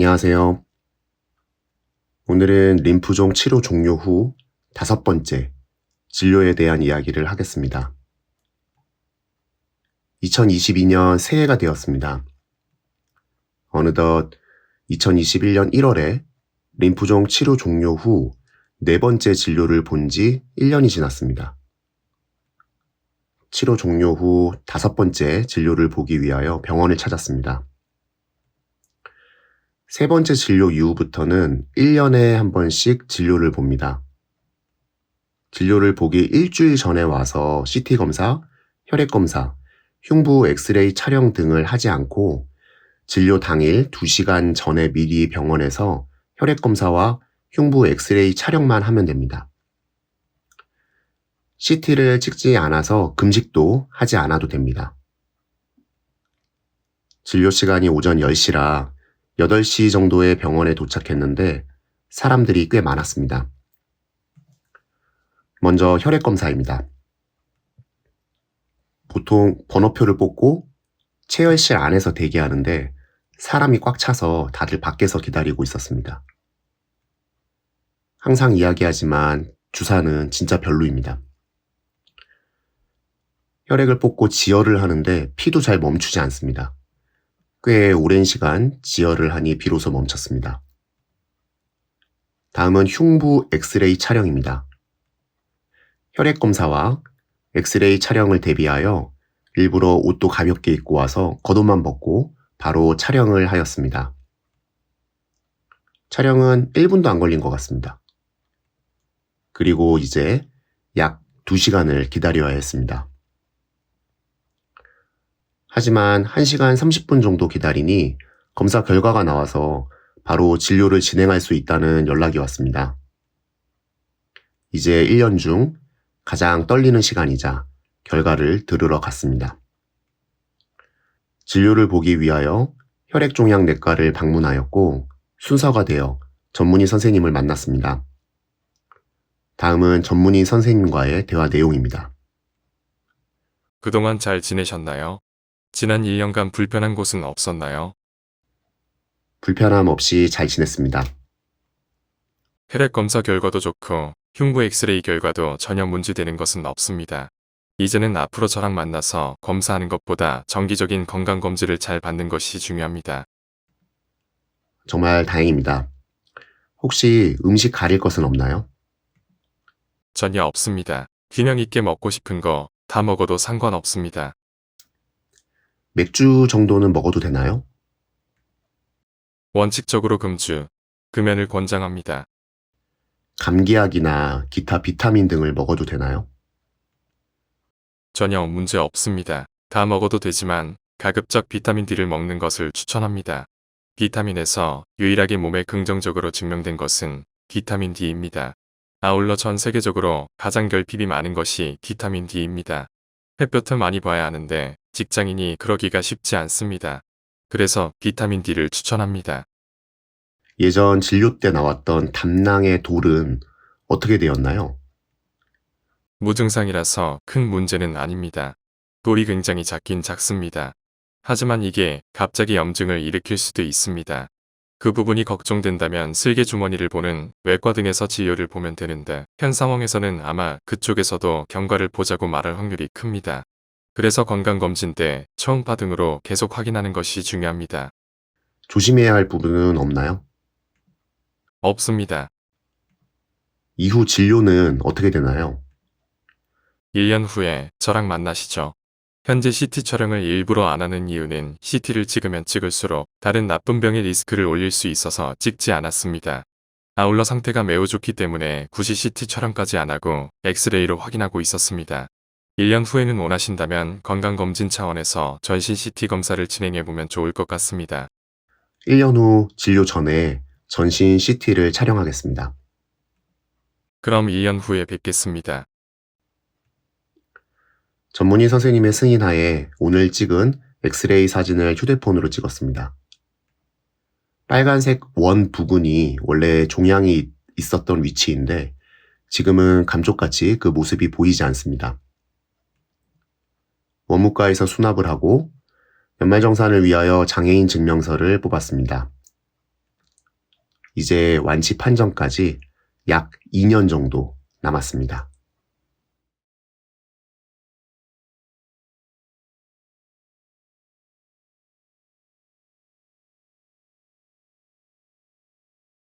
안녕하세요. 오늘은 림프종 치료 종료 후 5번째 진료에 대한 이야기를 하겠습니다. 2022년 새해가 되었습니다. 어느덧 2021년 1월에 림프종 치료 종료 후 4번째 진료를 본 지 1년이 지났습니다. 치료 종료 후 5번째 진료를 보기 위하여 병원을 찾았습니다. 3번째 진료 이후부터는 1년에 한 번씩 진료를 봅니다. 진료를 보기 일주일 전에 와서 CT 검사, 혈액 검사, 흉부 엑스레이 촬영 등을 하지 않고 진료 당일 2시간 전에 미리 병원에서 혈액 검사와 흉부 엑스레이 촬영만 하면 됩니다. CT를 찍지 않아서 금식도 하지 않아도 됩니다. 진료 시간이 오전 10시라 8시 정도에 병원에 도착했는데 사람들이 꽤 많았습니다. 먼저 혈액 검사입니다. 보통 번호표를 뽑고 체열실 안에서 대기하는데 사람이 꽉 차서 다들 밖에서 기다리고 있었습니다. 항상 이야기하지만 주사는 진짜 별로입니다. 혈액을 뽑고 지혈을 하는데 피도 잘 멈추지 않습니다. 꽤 오랜 시간 지혈을 하니 비로소 멈췄습니다. 다음은 흉부 엑스레이 촬영입니다. 혈액 검사와 엑스레이 촬영을 대비하여 일부러 옷도 가볍게 입고 와서 겉옷만 벗고 바로 촬영을 하였습니다. 촬영은 1분도 안 걸린 것 같습니다. 그리고 이제 약 2시간을 기다려야 했습니다. 하지만 1시간 30분 정도 기다리니 검사 결과가 나와서 바로 진료를 진행할 수 있다는 연락이 왔습니다. 이제 1년 중 가장 떨리는 시간이자 결과를 들으러 갔습니다. 진료를 보기 위하여 혈액종양내과를 방문하였고 순서가 되어 전문의 선생님을 만났습니다. 다음은 전문의 선생님과의 대화 내용입니다. 그동안 잘 지내셨나요? 지난 1년간 불편한 곳은 없었나요? 불편함 없이 잘 지냈습니다. 혈액 검사 결과도 좋고 흉부 엑스레이 결과도 전혀 문제되는 것은 없습니다. 이제는 앞으로 저랑 만나서 검사하는 것보다 정기적인 건강검진을 잘 받는 것이 중요합니다. 정말 다행입니다. 혹시 음식 가릴 것은 없나요? 전혀 없습니다. 균형 있게 먹고 싶은 거 다 먹어도 상관없습니다. 맥주 정도는 먹어도 되나요? 원칙적으로 금주, 금연을 권장합니다. 감기약이나 기타 비타민 등을 먹어도 되나요? 전혀 문제 없습니다. 다 먹어도 되지만 가급적 비타민 D를 먹는 것을 추천합니다. 비타민에서 유일하게 몸에 긍정적으로 증명된 것은 비타민 D입니다. 아울러 전 세계적으로 가장 결핍이 많은 것이 비타민 D입니다. 햇볕을 많이 봐야 하는데 직장인이 그러기가 쉽지 않습니다. 그래서 비타민 D를 추천합니다. 예전 진료 때 나왔던 담낭의 돌은 어떻게 되었나요? 무증상이라서 큰 문제는 아닙니다. 돌이 굉장히 작긴 작습니다. 하지만 이게 갑자기 염증을 일으킬 수도 있습니다. 그 부분이 걱정된다면 슬개 주머니를 보는 외과 등에서 진료를 보면 되는데 현 상황에서는 아마 그쪽에서도 경과를 보자고 말할 확률이 큽니다. 그래서 건강검진 때 초음파 등으로 계속 확인하는 것이 중요합니다. 조심해야 할 부분은 없나요? 없습니다. 이후 진료는 어떻게 되나요? 1년 후에 저랑 만나시죠. 현재 CT 촬영을 일부러 안 하는 이유는 CT를 찍으면 찍을수록 다른 나쁜 병의 리스크를 올릴 수 있어서 찍지 않았습니다. 아울러 상태가 매우 좋기 때문에 굳이 CT 촬영까지 안 하고 엑스레이로 확인하고 있었습니다. 1년 후에는 원하신다면 건강검진 차원에서 전신 CT 검사를 진행해보면 좋을 것 같습니다. 1년 후 진료 전에 전신 CT를 촬영하겠습니다. 그럼 1년 후에 뵙겠습니다. 전문의 선생님의 승인하에 오늘 찍은 엑스레이 사진을 휴대폰으로 찍었습니다. 빨간색 원 부근이 원래 종양이 있었던 위치인데 지금은 감쪽같이 그 모습이 보이지 않습니다. 원무과에서 수납을 하고 연말정산을 위하여 장애인 증명서를 뽑았습니다. 이제 완치 판정까지 약 2년 정도 남았습니다.